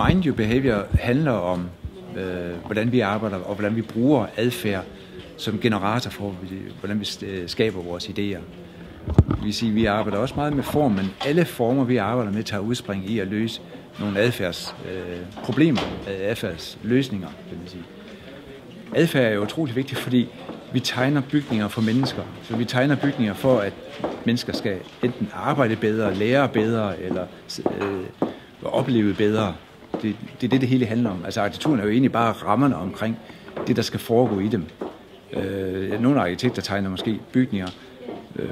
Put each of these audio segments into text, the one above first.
Mind Your Behavior handler om, hvordan vi arbejder og hvordan vi bruger adfærd som generator for, hvordan vi skaber vores idéer. Det vil sige, vi arbejder også meget med form, men alle former, vi arbejder med, tager udspring i at løse nogle adfærdsproblemer, adfærdsløsninger, kan man sige. Adfærd er jo utrolig vigtigt, fordi vi tegner bygninger for mennesker. Så vi tegner bygninger for, at mennesker skal enten arbejde bedre, lære bedre eller opleve bedre. Det er det hele handler om. Altså arkitekturen er jo egentlig bare rammerne omkring det, der skal foregå i dem. Nogle arkitekter tegner måske bygninger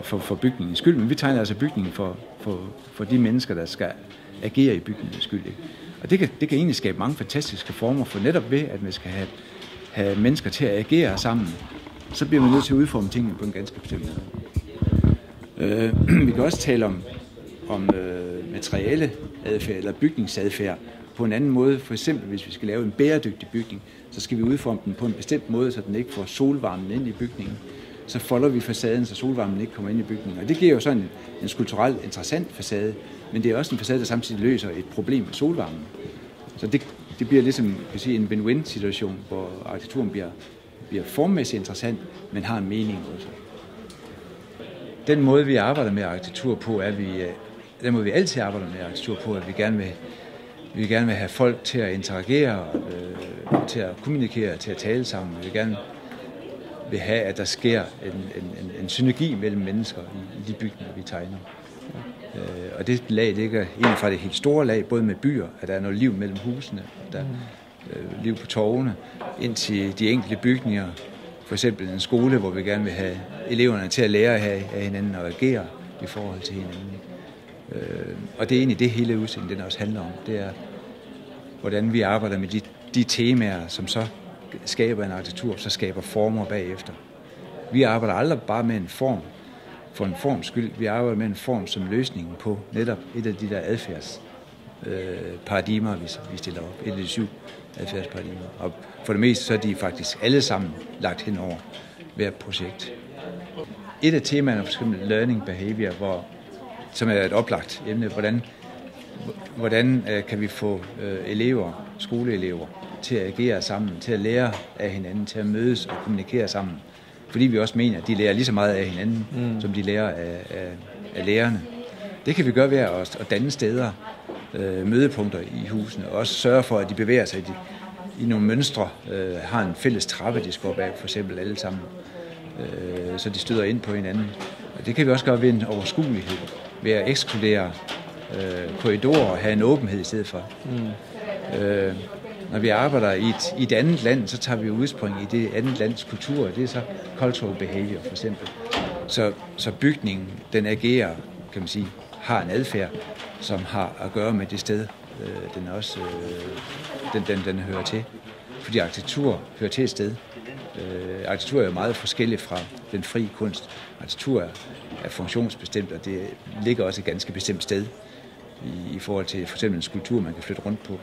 for bygningens skyld, men vi tegner altså bygningen for de mennesker, der skal agere i bygningens skyld. Ikke? Og det kan egentlig skabe mange fantastiske former, for netop ved, at man skal have mennesker til at agere sammen, så bliver man nødt til at udforme tingene på en ganske bestemt måde. Vi kan også tale om materialeadfærd eller bygningsadfærd på en anden måde. For eksempel, hvis vi skal lave en bæredygtig bygning, så skal vi udforme den på en bestemt måde, så den ikke får solvarmen ind i bygningen. Så folder vi facaden, så solvarmen ikke kommer ind i bygningen. Og det giver jo sådan en skulpturelt interessant facade, men det er også en facade, der samtidig løser et problem med solvarmen. Så det bliver ligesom en win-win situation, hvor arkitekturen bliver formmæssigt interessant, men har en mening også. Den måde, vi arbejder med arkitektur på, den måde, vi altid arbejder med arkitektur på, at vi gerne vil have folk til at interagere, til at kommunikere, til at tale sammen. Vi gerne vil have, at der sker en synergi mellem mennesker i de bygninger, vi tegner. Og det lag ligger egentlig fra det helt store lag, både med byer, at der er noget liv mellem husene, der er liv på torvene, indtil de enkelte bygninger. For eksempel en skole, hvor vi gerne vil have eleverne til at lære af hinanden og agere i forhold til hinanden. Og det er egentlig det hele udsendelsen, den også handler om. Det er, hvordan vi arbejder med de temaer, som så skaber en arkitektur, så skaber former bagefter. Vi arbejder aldrig bare med en form for en forms skyld. Vi arbejder med en form som løsningen på netop et af de der adfærdsparadigmer, vi stiller op. Et af de 7 adfærdsparadigmer. Og for det meste så er de faktisk alle sammen lagt hen over hvert projekt. Et af temaerne er for eksempel learning behavior, som er et oplagt emne. Hvordan kan vi få skoleelever til at agere sammen, til at lære af hinanden, til at mødes og kommunikere sammen. Fordi vi også mener, at de lærer lige så meget af hinanden, som de lærer af lærerne. Det kan vi gøre ved at danne steder, mødepunkter i husene, og også sørge for, at de bevæger sig i nogle mønstre, har en fælles trappe, de skal op af, for eksempel alle sammen, så de støder ind på hinanden. Og det kan vi også gøre ved en overskuelighed, ved at ekskludere korridorer og have en åbenhed i stedet for. Når vi arbejder i et andet land, så tager vi udspring i det andet lands kultur. Det er så cultural behavior for eksempel. Så bygningen, den agerer, kan man sige, har en adfærd, som har at gøre med det sted, den også den hører til. Fordi arkitektur hører til et sted. Arkitektur er jo meget forskellig fra den frie kunst. Arkitektur er funktionsbestemt, og det ligger også et ganske bestemt sted i forhold til for eksempel en skulptur, man kan flytte rundt på.